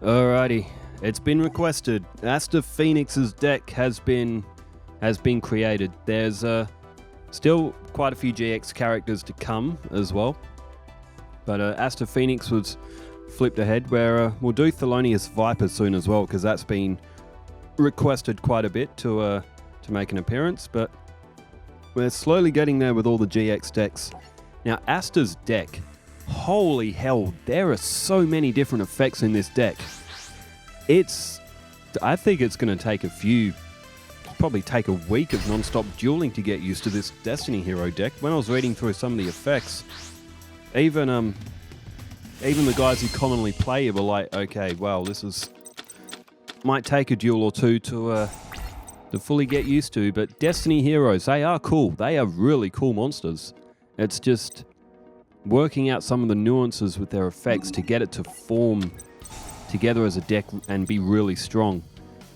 Alrighty, it's been requested. Aster Phoenix's deck has been created. There's still quite a few GX characters to come as well, but Aster Phoenix was flipped ahead. Where we'll do Thelonious Viper soon as well, because that's been requested quite a bit to make an appearance. But we're slowly getting there with all the GX decks. Now Aster's deck. Holy hell, there are so many different effects in this deck. I think it's going to take probably take a week of non-stop dueling to get used to this Destiny Hero deck. When I was reading through some of the effects, even the guys who commonly play it were like, okay, well, might take a duel or two to fully get used to, but Destiny Heroes, they are cool. They are really cool monsters. It's just working out some of the nuances with their effects to get it to form together as a deck and be really strong.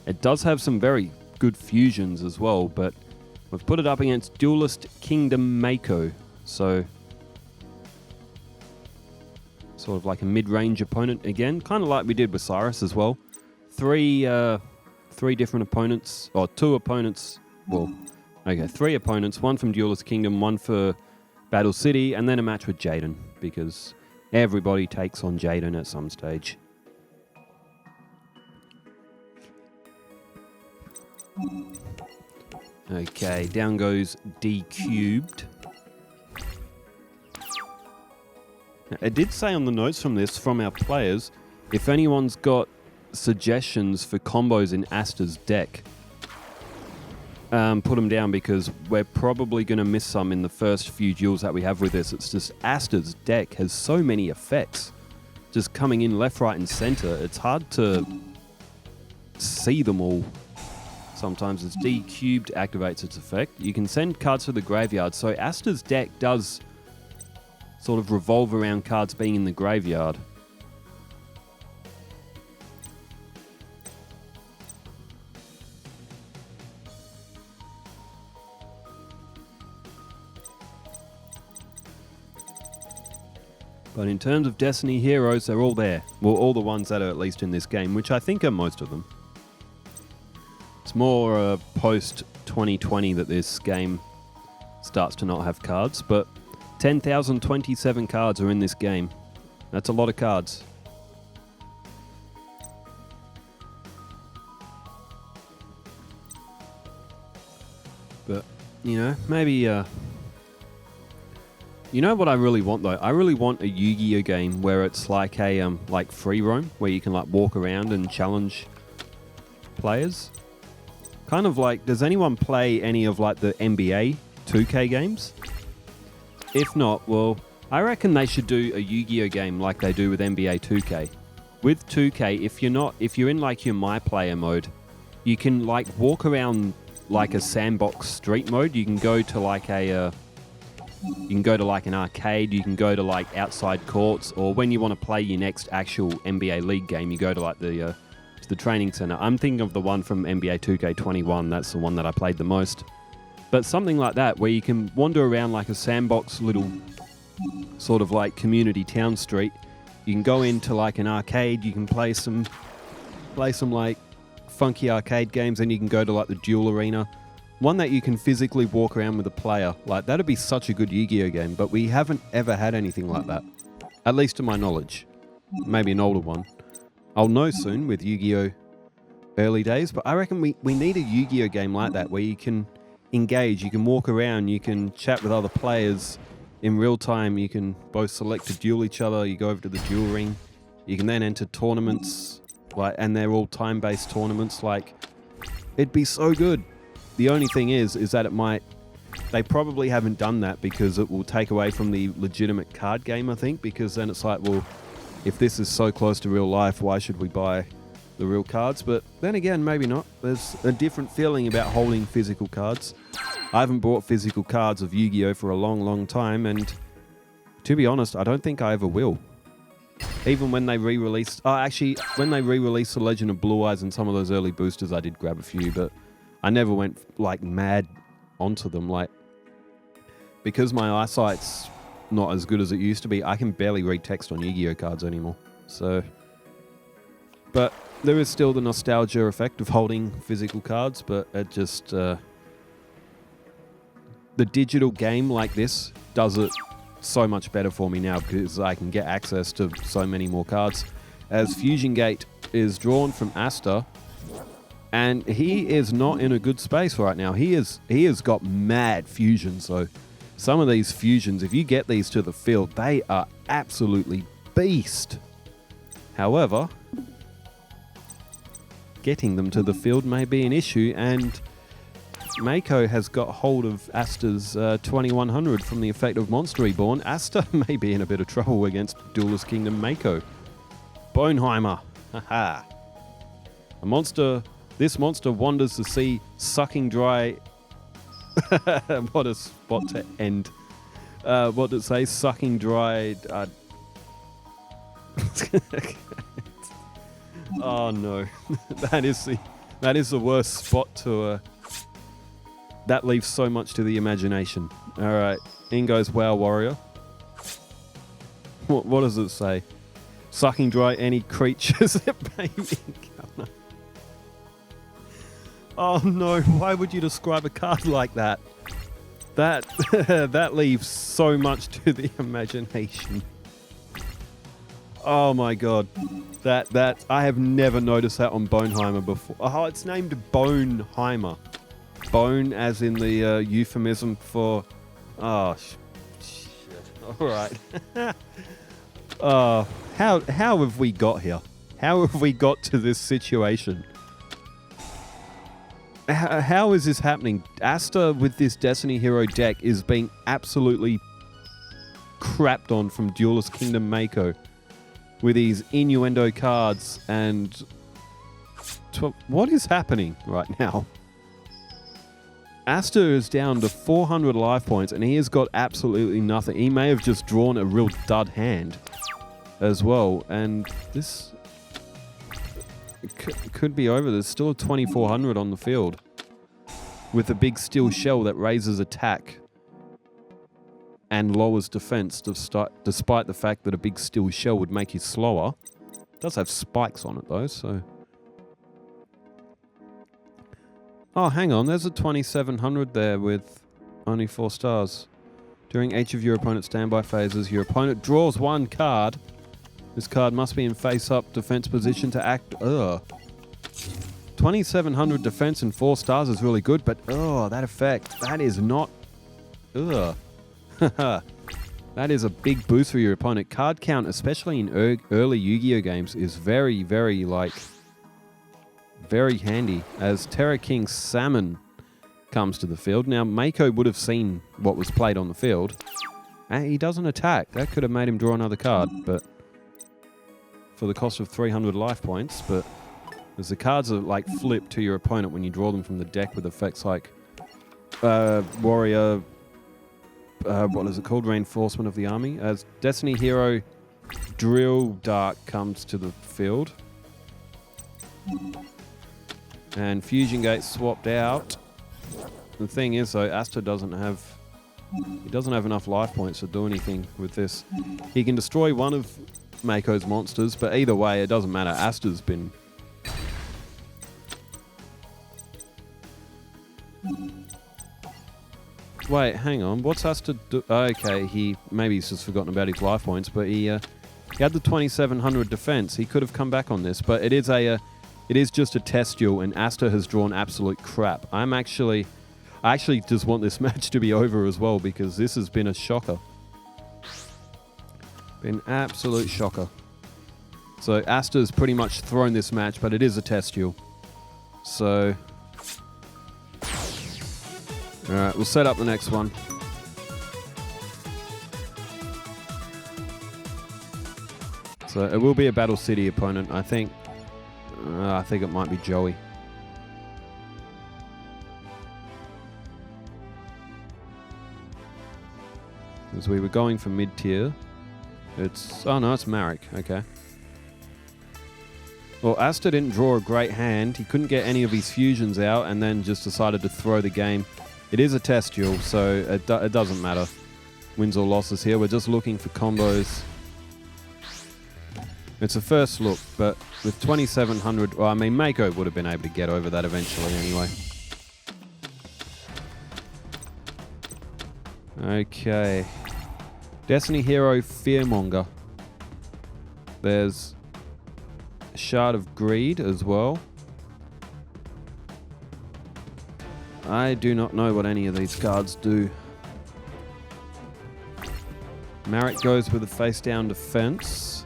It does have some very good fusions as well, but we've put it up against Duelist Kingdom Mako, so sort of like a mid-range opponent again, kind of like we did with Cyrus as well. Three different opponents, or two opponents, three opponents, one from Duelist Kingdom, one for Battle City, and then a match with Jaden, because everybody takes on Jaden at some stage. Okay, down goes D cubed. Now, it did say on the notes from our players, if anyone's got suggestions for combos in Aster's deck, put them down, because we're probably going to miss some in the first few duels that we have with this. It's just Aster's deck has so many effects just coming in left, right, and center. It's hard to see them all. Sometimes it's D cubed activates its effect. You can send cards to the graveyard, so Aster's deck does sort of revolve around cards being in the graveyard. But in terms of Destiny Heroes, they're all there. Well, all the ones that are at least in this game, which I think are most of them. It's more post-2020 that this game starts to not have cards, but 10,027 cards are in this game. That's a lot of cards. But, maybe... You know what I really want, though? I really want a Yu-Gi-Oh game where it's like a free roam, where you can walk around and challenge players. Kind of like, does anyone play any of the NBA 2K games? If not, well, I reckon they should do a Yu-Gi-Oh game like they do with NBA 2K. With 2K, if you're in your My Player mode, you can walk around like a sandbox street mode. You can go to an arcade, you can go to outside courts, or when you want to play your next actual NBA League game, you go to the training center. I'm thinking of the one from NBA 2K21, that's the one that I played the most. But something like that, where you can wander around like a sandbox little sort of community town street. You can go into an arcade, you can play some funky arcade games, and you can go to the duel arena. One that you can physically walk around with a player. That'd be such a good Yu-Gi-Oh game, but we haven't ever had anything like that. At least to my knowledge. Maybe an older one. I'll know soon with Yu-Gi-Oh early days, but I reckon we need a Yu-Gi-Oh game like that, where you can engage, you can walk around, you can chat with other players in real time, you can both select to duel each other, you go over to the duel ring, you can then enter tournaments, and they're all time-based tournaments, it'd be so good. The only thing is that they probably haven't done that because it will take away from the legitimate card game, I think, because then it's well, if this is so close to real life, why should we buy the real cards? But then again, maybe not. There's a different feeling about holding physical cards. I haven't bought physical cards of Yu-Gi-Oh for a long, long time, and to be honest, I don't think I ever will. Even when they re-released... when they re-released The Legend of Blue Eyes and some of those early boosters, I did grab a few, but I never went, mad onto them. Because my eyesight's not as good as it used to be, I can barely read text on Yu-Gi-Oh cards anymore. So, But there is still the nostalgia effect of holding physical cards, but it just... the digital game like this does it so much better for me now because I can get access to so many more cards. As Fusion Gate is drawn from Aster, and he is not in a good space right now. He has got mad fusion, so some of these fusions, if you get these to the field, they are absolutely beast. However, getting them to the field may be an issue, and Mako has got hold of Aster's 2100 from the effect of Monster Reborn. Aster may be in a bit of trouble against Duelist Kingdom Mako. Boneheimer. Haha. This monster wanders the sea, sucking dry... What a spot to end. What did it say? Sucking dry... Oh no. That is the worst spot to... That leaves so much to the imagination. Alright, in goes Wow Warrior. What does it say? Sucking dry any creatures that may encounter. Oh no, why would you describe a card like that? That leaves so much to the imagination. Oh my god. That I have never noticed that on Boneheimer before. Oh, it's named Boneheimer. Bone as in the euphemism for... Oh, shit. Alright. How have we got here? How have we got to this situation? How is this happening? Aster with this Destiny Hero deck is being absolutely crapped on from Duelist Kingdom Mako with these innuendo cards and... What is happening right now? Aster is down to 400 life points and he has got absolutely nothing. He may have just drawn a real dud hand as well, and this could be over. There's still a 2400 on the field with a big steel shell that raises attack and lowers defense despite the fact that a big steel shell would make you slower. It does have spikes on it though, so... Oh, hang on, there's a 2700 there with only 4 stars. During each of your opponent's standby phases, your opponent draws 1 card. This card must be in face-up defense position to act... 2700 defense and 4 stars is really good, but that effect, that is not... That is a big boost for your opponent. Card count, especially in early Yu-Gi-Oh games, is very, very, very handy as Terra King Salmon comes to the field. Now, Mako would have seen what was played on the field. And he doesn't attack. That could have made him draw another card, but for the cost of 300 life points. But as the cards are like flipped to your opponent when you draw them from the deck with effects like Warrior, what is it called? Reinforcement of the Army. As Destiny Hero Drill Dark comes to the field. And Fusion Gate swapped out. The thing is, though, Aster doesn't have enough life points to do anything with this. He can destroy one of Mako's monsters, but either way, it doesn't matter. Aster's been... Wait, hang on. What's Aster do? Okay, maybe he's just forgotten about his life points, but he had the 2700 defense. He could have come back on this, but it is just a test duel, and Aster has drawn absolute crap. I actually just want this match to be over as well, because this has been a shocker. Been absolute shocker. So Aster's pretty much thrown this match, but it is a test duel. So... Alright, we'll set up the next one. So it will be a Battle City opponent, I think. I think it might be Joey. As we were going for mid-tier. Oh no, it's Marik. Okay. Well, Aster didn't draw a great hand. He couldn't get any of his fusions out and then just decided to throw the game. It is a test duel, so it doesn't matter. Wins or losses here. We're just looking for combos. It's a first look, but with 2,700... Well, I mean, Mako would have been able to get over that eventually anyway. Okay. Destiny Hero Fearmonger. There's a Shard of Greed as well. I do not know what any of these cards do. Marik goes with a face-down defense.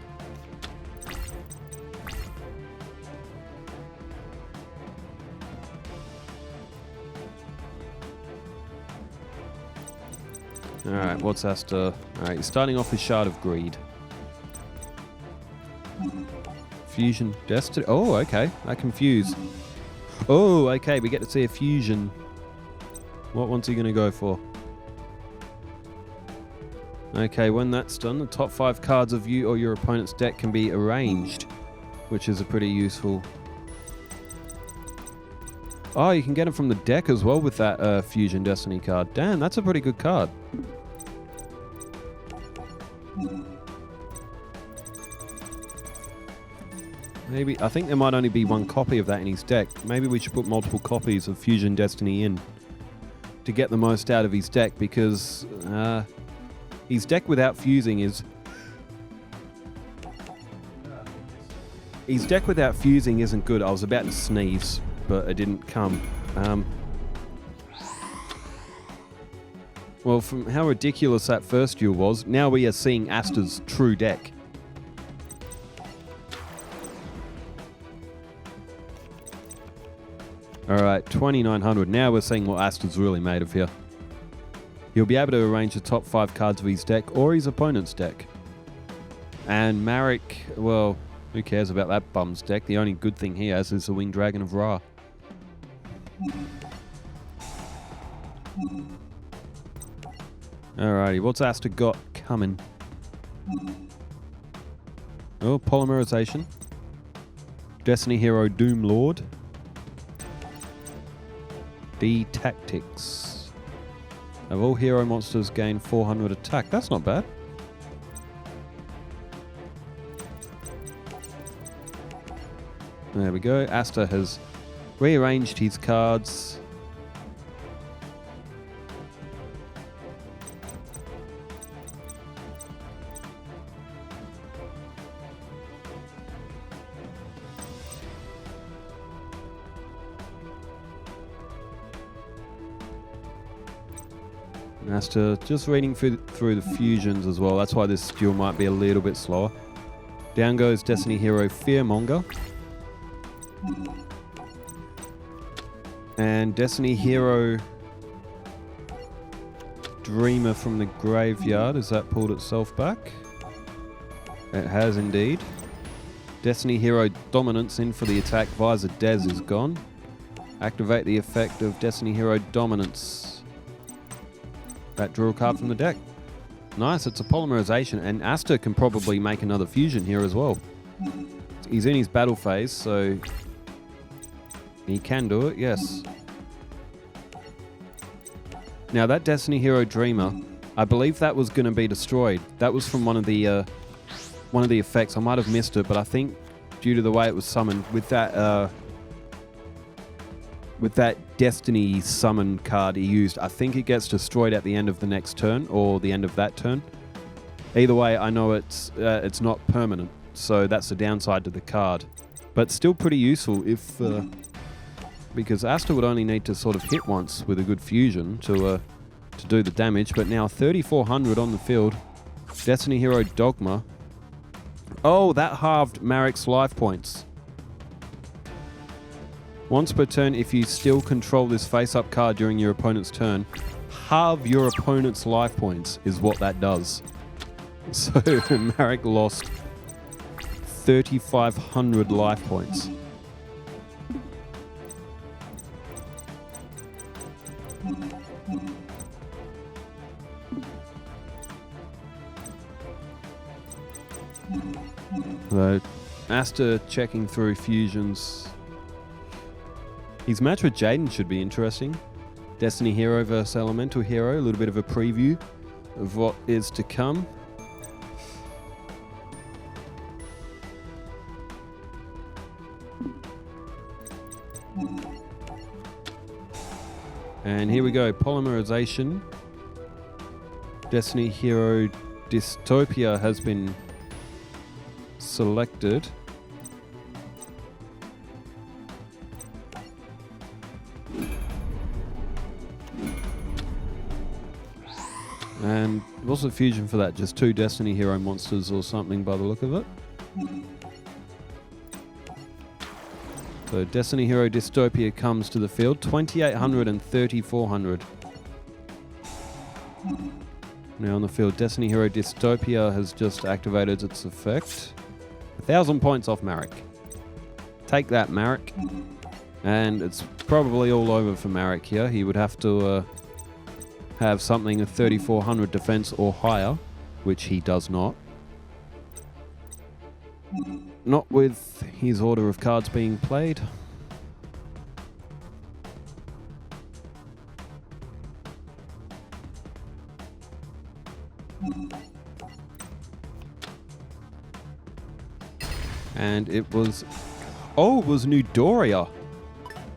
Alright, what's Aster? Alright, he's starting off with Shard of Greed. Fusion Destiny. Oh, okay. I confuse. Oh, okay. We get to see a fusion. What one's he going to go for? Okay, when that's done, the top 5 cards of you or your opponent's deck can be arranged, which is a pretty useful... Oh, you can get them from the deck as well with that Fusion Destiny card. Damn, that's a pretty good card. Maybe, I think there might only be one copy of that in his deck. Maybe we should put multiple copies of Fusion Destiny in to get the most out of his deck, because his deck without fusing is... His deck without fusing isn't good. I was about to sneeze, but it didn't come. Well, from how ridiculous that first duel was, now we are seeing Aster's true deck. Alright, 2,900. Now we're seeing what Aster's really made of here. He'll be able to arrange the top 5 cards of his deck or his opponent's deck. And Marik, well, who cares about that bum's deck? The only good thing he has is the Winged Dragon of Ra. Alrighty, what's Aster got coming? Oh, Polymerization. Destiny Hero Doom Lord. Tactics. Have all hero monsters gain 400 attack. That's not bad. There we go. Aster has rearranged his cards. Aster just reading through the fusions as well. That's why this duel might be a little bit slower. Down goes Destiny Hero Fearmonger. And Destiny Hero Dreamer from the graveyard. Has that pulled itself back? It has indeed. Destiny Hero Dominance in for the attack. Visor Des is gone. Activate the effect of Destiny Hero Dominance. That drew a card from the deck. Nice, it's a polymerization, and Aster can probably make another fusion here as well. He's in his battle phase, so he can do it, yes. Now that Destiny Hero Dreamer, I believe that was going to be destroyed. That was from one of the effects. I might have missed it, but I think due to the way it was summoned with that Destiny summon card he used, I think it gets destroyed at the end of the next turn or the end of that turn. Either way, I know it's not permanent, so that's the downside to the card. But still pretty useful if because Aster would only need to sort of hit once with a good fusion to do the damage. But now 3,400 on the field. Destiny Hero Dogma. Oh, that halved Marik's life points. Once per turn, if you still control this face-up card during your opponent's turn, halve your opponent's life points is what that does. So Marik lost 3,500 life points. So Aster checking through fusions. His match with Jaden should be interesting. Destiny Hero versus Elemental Hero. A little bit of a preview of what is to come. And here we go, polymerization. Destiny Hero Dystopia has been selected. And what's the fusion for that? Just 2 Destiny Hero monsters or something by the look of it. So Destiny Hero Dystopia comes to the field. 2800 and 3400. Now on the field, Destiny Hero Dystopia has just activated its effect. 1,000 points off Marik. Take that, Marik. And it's probably all over for Marik here. He would have to have something of 3,400 defense or higher, which he does not. Not with his order of cards being played. And it was... Oh, it was New Doria.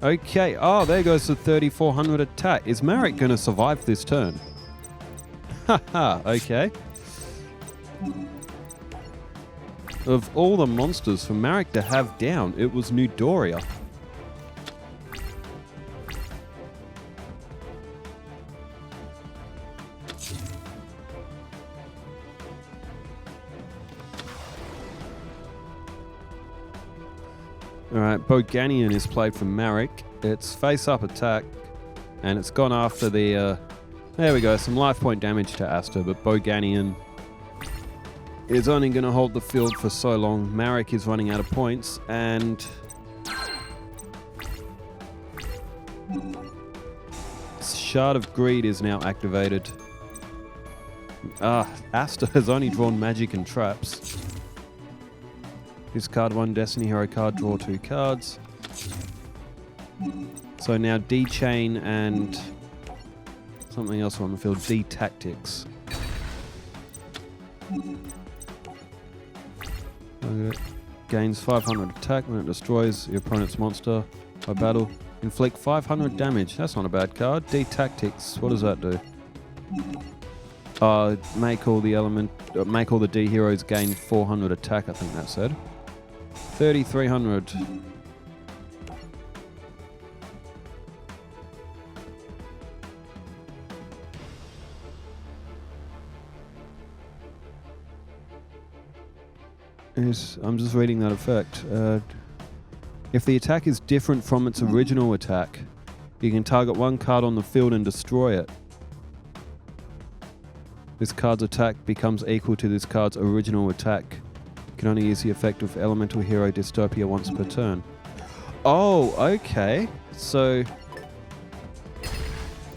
Okay. Oh, there goes the 3,400 attack. Is Marik going to survive this turn? Haha, okay. Of all the monsters for Marik to have down, it was New Doria. Alright, Boganian is played from Marik. It's face-up attack, and it's gone after the... there we go, some life point damage to Aster, but Boganian is only going to hold the field for so long. Marik is running out of points, and... Shard of Greed is now activated. Aster has only drawn magic and traps. Discard 1 Destiny Hero card, draw 2 cards. So now D-Chain and something else on the field, D-Tactics. Gains 500 attack when it destroys your opponent's monster by battle. Inflict 500 damage. That's not a bad card. D-Tactics, what does that do? Make all the D heroes gain 400 attack, I think that said. 3,300. I'm just reading that effect. If the attack is different from its original attack, you can target 1 card on the field and destroy it. This card's attack becomes equal to this card's original attack. You can only use the effect of Elemental Hero Dystopia once per turn. Oh, okay. So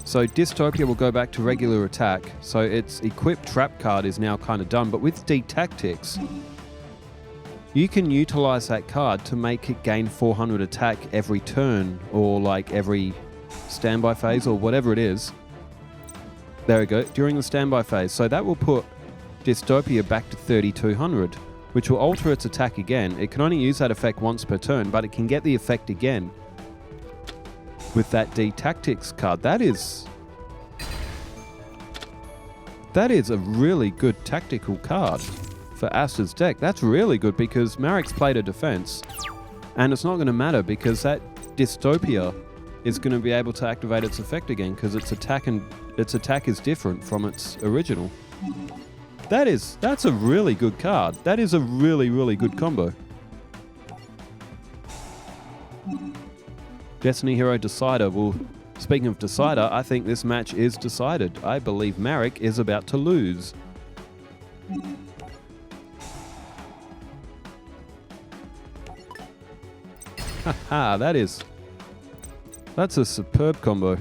Dystopia will go back to regular attack. So its equipped trap card is now kind of done. But with D-Tactics, you can utilize that card to make it gain 400 attack every turn, or like every standby phase, or whatever it is. There we go, during the standby phase. So that will put Dystopia back to 3,200, which will alter its attack again. It can only use that effect once per turn, but it can get the effect again with that D-Tactics card. That is a really good tactical card for Aster's deck. That's really good because Marik's played a defense, and it's not going to matter because that Dystopia is going to be able to activate its effect again because its attack is different from its original. That's a really good card. That is a really, really good combo. Destiny Hero Decider. Well, speaking of Decider, I think this match is decided. I believe Marik is about to lose. Haha, that's a superb combo.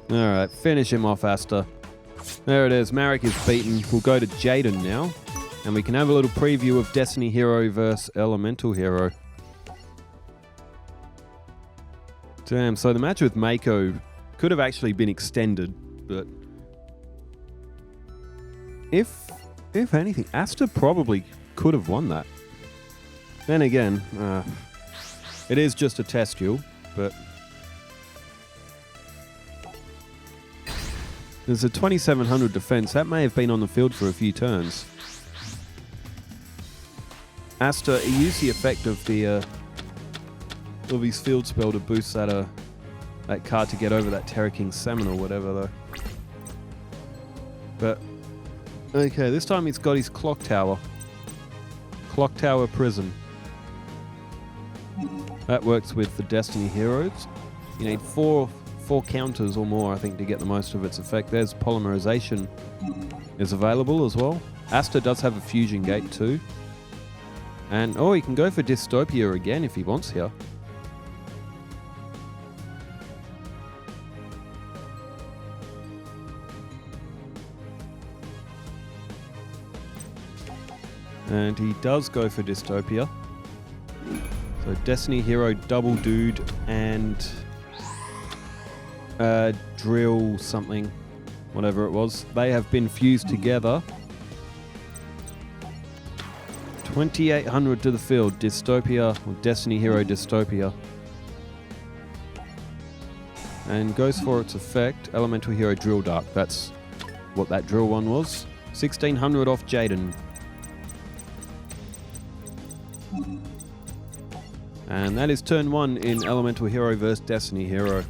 Alright, finish him off, Aster. There it is, Marik is beaten. We'll go to Jaden now, and we can have a little preview of Destiny Hero versus Elemental Hero. Damn, so the match with Mako could have actually been extended, but if anything, Aster probably could have won that. Then again, It is just a test duel, but there's a 2700 defense. That may have been on the field for a few turns. Aster, he used the effect of his field spell to boost that card to get over that Terra King Salmon or whatever though. But okay, this time he's got his Clock Tower. Clock Tower Prison. That works with the Destiny Heroes. You need four counters or more, I think, to get the most of its effect. There's Polymerization is available as well. Aster does have a Fusion Gate too. And, oh, he can go for Dystopia again if he wants here. And he does go for Dystopia. So Destiny Hero, Double Dude, and Drill something, whatever it was. They have been fused together. 2800 to the field, Dystopia, or Destiny Hero Dystopia. And goes for its effect, Elemental Hero Drill Dark. That's what that drill one was. 1600 off Jaden. And that is turn 1 in Elemental Hero vs Destiny Hero.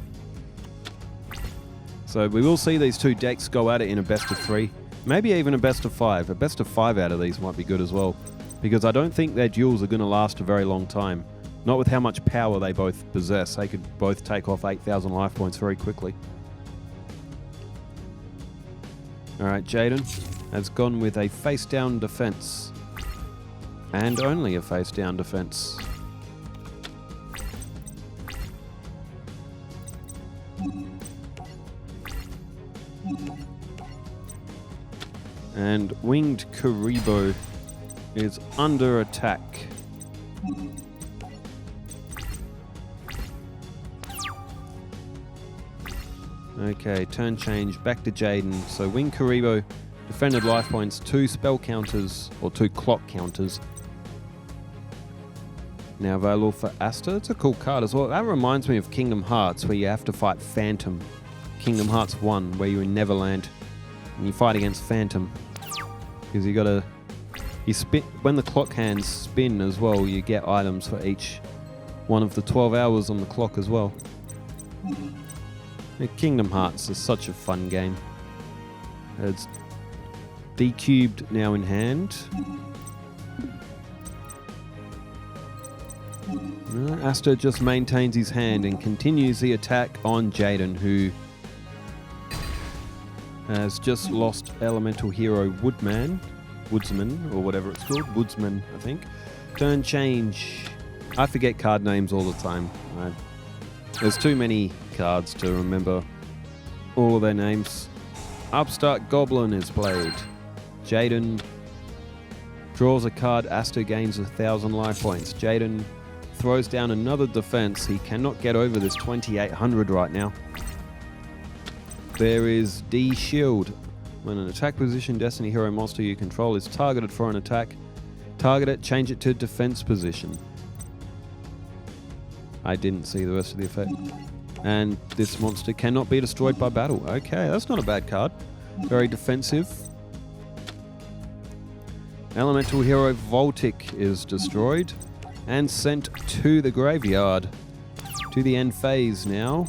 So we will see these two decks go at it in a best of 3. Maybe even a best of 5. A best of 5 out of these might be good as well. Because I don't think their duels are going to last a very long time. Not with how much power they both possess. They could both take off 8,000 life points very quickly. Alright, Jaden has gone with a face-down defense. And only a face-down defense. And Winged Karibo is under attack. Okay, turn change, back to Jaden. So Winged Karibo, defended life points, 2 spell counters, or 2 clock counters. Now available for Aster. It's a cool card as well. That reminds me of Kingdom Hearts, where you have to fight Phantom. Kingdom Hearts 1, where you're in Neverland, and you fight against Phantom. Because you gotta... You spin, when the clock hands spin as well, you get items for each one of the 12 hours on the clock as well. Kingdom Hearts is such a fun game. It's D-cubed now in hand. Aster just maintains his hand and continues the attack on Jaden, who has just lost Elemental Hero Woodsman, or whatever it's called. Woodsman, I think. Turn change. I forget card names all the time. There's too many cards to remember all of their names. Upstart Goblin is played. Jaden draws a card. Aster gains 1,000 life points. Jaden throws down another defense. He cannot get over this 2800 right now. There is D Shield. When an attack position Destiny Hero monster you control is targeted for an attack, target it, change it to defense position. I didn't see the rest of the effect. And this monster cannot be destroyed by battle. Okay, that's not a bad card. Very defensive. Elemental Hero Voltic is destroyed and sent to the graveyard. To the end phase now.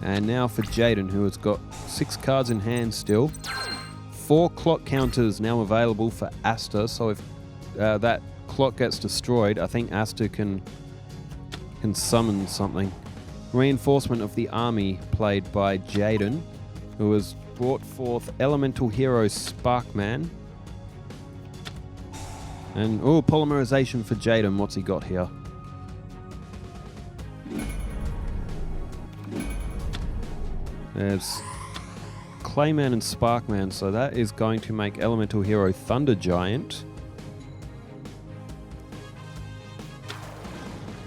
And now for Jaden, who has got 6 cards in hand still. 4 clock counters now available for Aster. So if that clock gets destroyed, I think Aster can summon something. Reinforcement of the army played by Jaden, who has brought forth Elemental Hero Sparkman. And, oh, Polymerization for Jaden. What's he got here? There's Clayman and Sparkman, so that is going to make Elemental Hero Thunder Giant.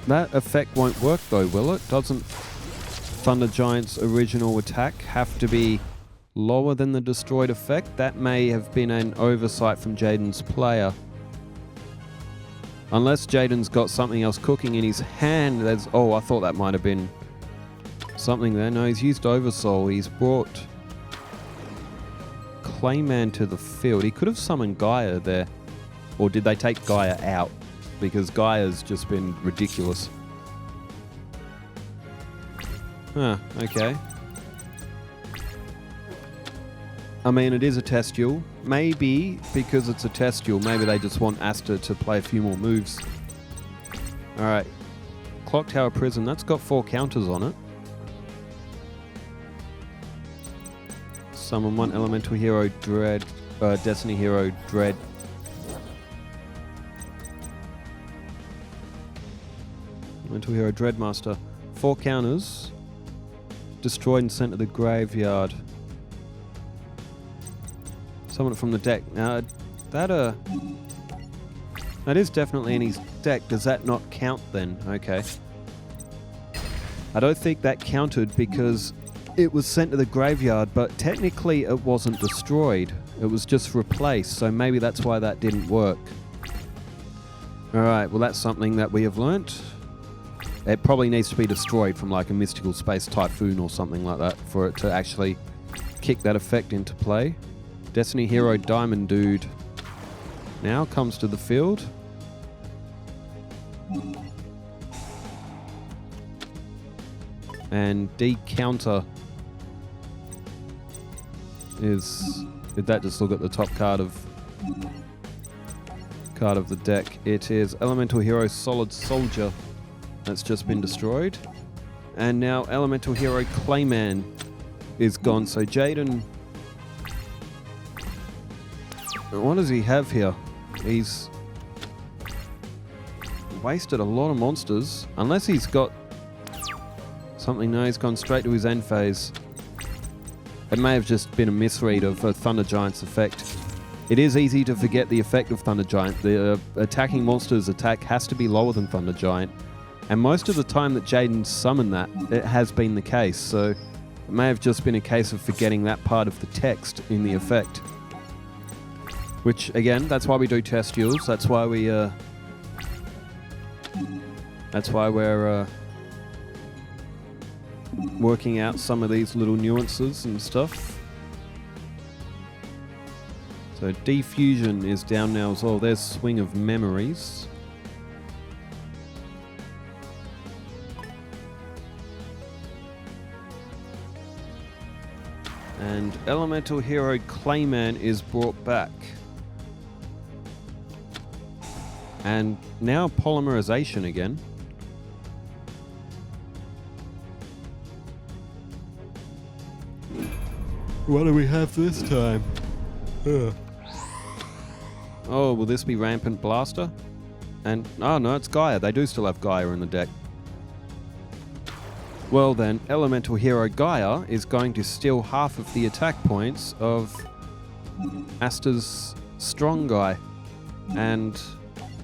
That effect won't work though, will it? Doesn't Thunder Giant's original attack have to be lower than the destroyed effect? That may have been an oversight from Jaden's player. Unless Jaden's got something else cooking in his hand. There's... Oh, I thought that might have been something there. No, he's used Oversoul. He's brought Clayman to the field. He could have summoned Gaia there. Or did they take Gaia out? Because Gaia's just been ridiculous. Huh, okay. I mean, it is a test duel. Maybe because it's a test duel, maybe they just want Aster to play a few more moves. Alright. Clock Tower Prison, that's got 4 counters on it. Summon 1 Elemental Hero Dread, Destiny Hero Dread. Elemental Hero Dreadmaster. 4 counters. Destroyed and sent to the graveyard. Summon it from the deck. Now, that is definitely in his deck. Does that not count then? Okay. I don't think that counted because it was sent to the graveyard, but technically it wasn't destroyed. It was just replaced, so maybe that's why that didn't work. Alright, well that's something that we have learnt. It probably needs to be destroyed from like a mystical space typhoon or something like that for it to actually kick that effect into play. Destiny Hero Diamond Dude now comes to the field. And D-Counter is... Did that just look at the top card of the deck? It is Elemental Hero Solid Soldier. That's just been destroyed. And now Elemental Hero Clayman is gone. So Jaden... What does he have here? He's wasted a lot of monsters. Unless he's got something. No, he's gone straight to his end phase. It may have just been a misread of Thunder Giant's effect. It is easy to forget the effect of Thunder Giant. The attacking monster's attack has to be lower than Thunder Giant. And most of the time that Jaden summoned that, it has been the case. So it may have just been a case of forgetting that part of the text in the effect. Which, again, that's why we do test duels. That's why we, we're working out some of these little nuances and stuff. So Defusion is down now as well. There's Swing of Memories. And Elemental Hero Clayman is brought back. And now Polymerization again. What do we have this time? Oh, will this be Rampant Blaster? And, oh no, it's Gaia. They do still have Gaia in the deck. Well then, Elemental Hero Gaia is going to steal half of the attack points of Aster's Strong Guy. And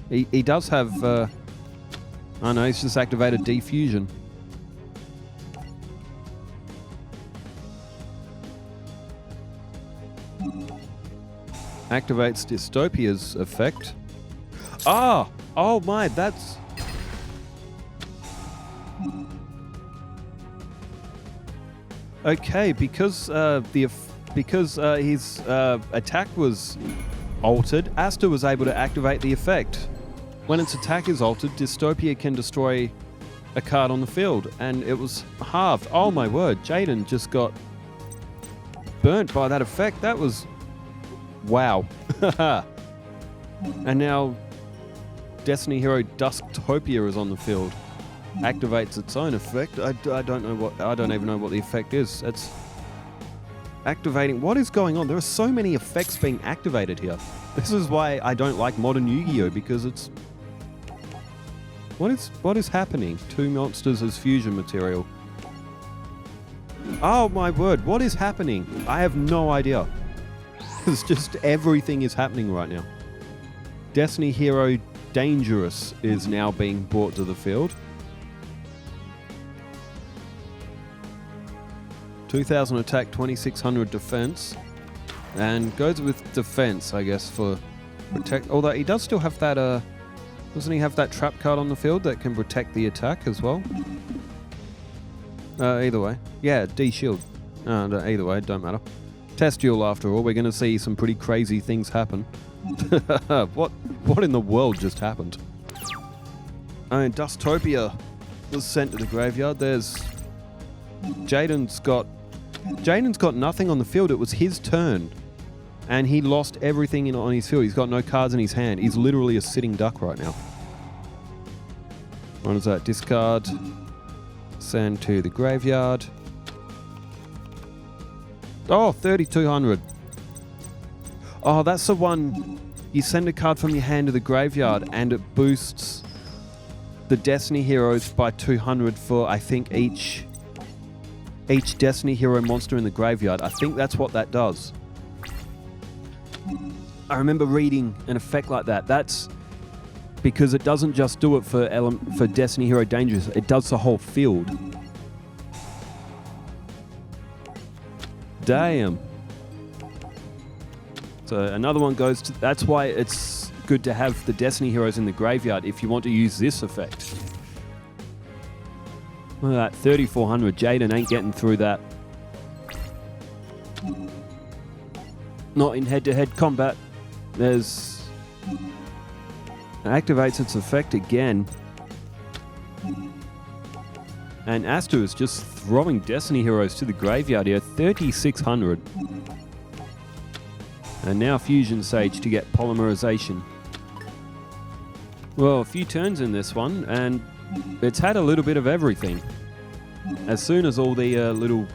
he does have... oh no, he's just activated Defusion. Activates Dystopia's effect. Ah! Oh my, that's... Okay, because his attack was altered, Aster was able to activate the effect. When its attack is altered, Dystopia can destroy a card on the field, and it was halved. Oh my word, Jaden just got burnt by that effect. That was... wow. And now Destiny Hero Dusktopia is on the field. Activates its own effect. I don't know what... I don't even know what the effect is. It's activating... What is going on? There are so many effects being activated here. This is why I don't like modern Yu-Gi-Oh! Because it's... What is happening? 2 monsters as fusion material. Oh my word, what is happening? I have no idea. It's just everything is happening right now. Destiny Hero Dangerous is now being brought to the field. 2000 attack, 2600 defense. And goes with defense, I guess, for protect. Although he does still have that Doesn't he have that trap card on the field that can protect the attack as well? Either way. Yeah, D-shield. Either way, don't matter. Test duel after all. We're going to see some pretty crazy things happen. What in the world just happened? Dustopia was sent to the graveyard. There's... Jaden's got nothing on the field. It was his turn. And he lost everything on his field. He's got no cards in his hand. He's literally a sitting duck right now. What is that? Discard. Send to the graveyard. Oh, 3,200. Oh, that's the one. You send a card from your hand to the graveyard and it boosts the Destiny Heroes by 200 for, I think, each Destiny Hero monster in the graveyard. I think that's what that does. I remember reading an effect like that. That's because it doesn't just do it for Destiny Hero Dangerous. It does the whole field. Damn. So another one goes to... That's why it's good to have the Destiny Heroes in the graveyard if you want to use this effect. Look at that, 3,400. Jaden ain't getting through that. Not in head-to-head combat. There's... It activates its effect again. And Aster is just throwing Destiny Heroes to the graveyard here. 3,600. And now Fusion Sage to get polymerization. Well, a few turns in this one, and it's had a little bit of everything. As soon as all the little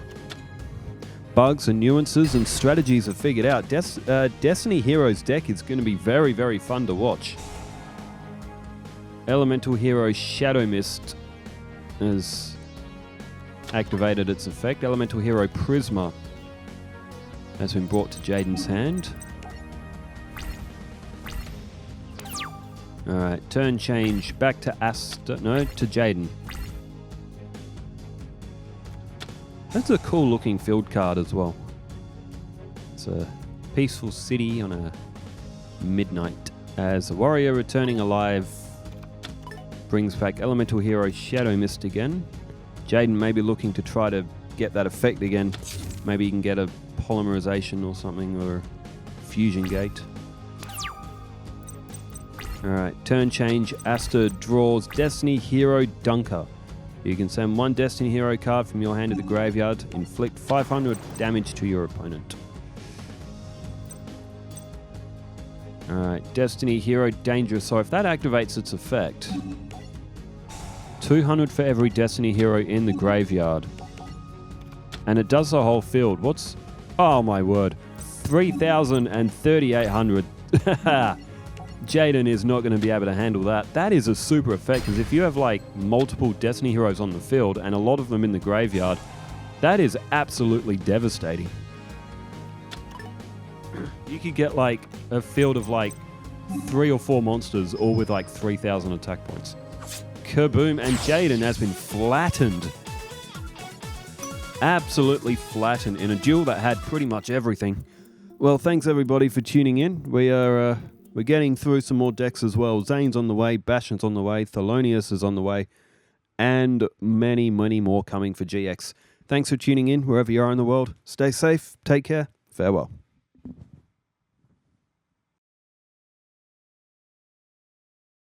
bugs and nuances and strategies are figured out, Destiny Heroes deck is going to be very, very fun to watch. Elemental Hero Shadow Mist has activated its effect. Elemental Hero Prisma has been brought to Jaden's hand. Alright, turn change back to Aster. No, to Jaden. That's a cool looking field card as well. It's a peaceful city on a midnight. As a warrior returning alive brings back Elemental Hero Shadow Mist again. Jaden may be looking to try to get that effect again. Maybe you can get a polymerization or something, or fusion gate. Alright, turn change. Aster draws Destiny Hero Dunker. You can send one Destiny Hero card from your hand to the graveyard. Inflict 500 damage to your opponent. Alright, Destiny Hero Dangerous. So if that activates its effect, 200 for every Destiny Hero in the graveyard. And it does the whole field. What's... Oh my word. 3,000 and 3,800. Jaden is not going to be able to handle that. That is a super effect, because if you have like multiple Destiny Heroes on the field and a lot of them in the graveyard, that is absolutely devastating. You could get like a field of like 3 or 4 monsters, all with like 3,000 attack points. Kaboom, and Jaden has been flattened. Absolutely flattened in a duel that had pretty much everything. Well, thanks everybody for tuning in. We're getting through some more decks as well. Zane's on the way, Bastion's on the way, Thelonious is on the way, and many, many more coming for GX. Thanks for tuning in wherever you are in the world. Stay safe, take care, farewell.